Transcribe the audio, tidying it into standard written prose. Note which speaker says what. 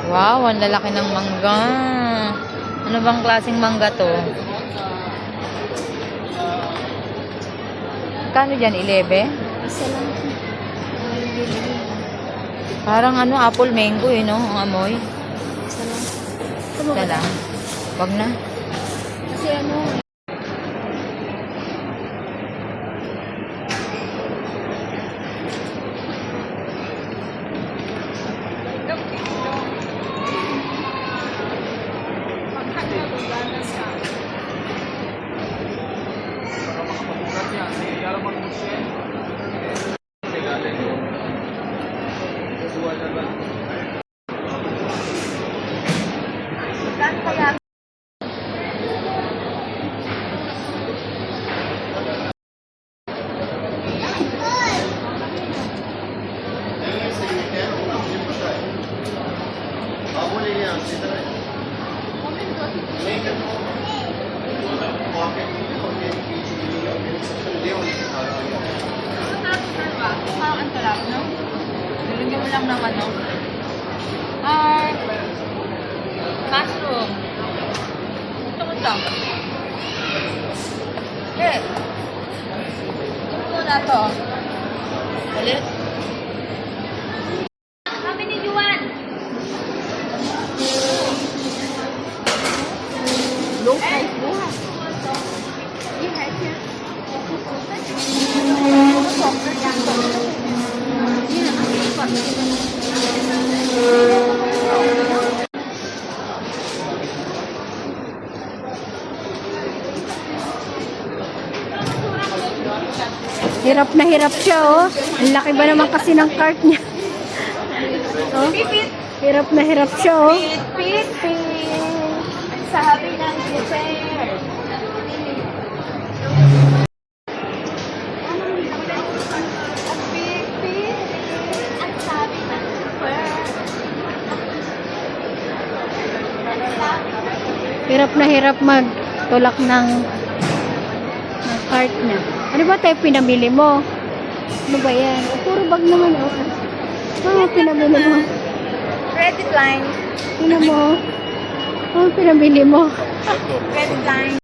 Speaker 1: Wow, ang lalaki ng mangga. Ano bang klaseng mangga to? Kano dyan? 11?
Speaker 2: Isa lang.
Speaker 1: Parang ano, apple mango eh, no? Ang amoy.
Speaker 2: Isa lang.
Speaker 1: Isa lang. Wag na.
Speaker 2: Kasi ano,
Speaker 1: Parang ang sarap, no? Nilagyan mo lang ng ano. Mushroom. Gusto ko ito. Okay. Gusto ko na ito. Ulit. Kami ni Juan.
Speaker 2: low price buhat. Hirap na hirap siya, oh. Ang laki ba naman kasi ng cart niya? Oh, hirap na hirap siya, oh.
Speaker 1: Pit. Sabi ng teacher.
Speaker 2: Hirap na hirap magtulak ng cart niya. Ano ba tayo pinamili mo? Ano ba yan? O, puro bag naman, oh. Ano pinamili mo?
Speaker 1: Credit line.
Speaker 2: Tingnan mo. Ano pinamili mo?
Speaker 1: Credit line.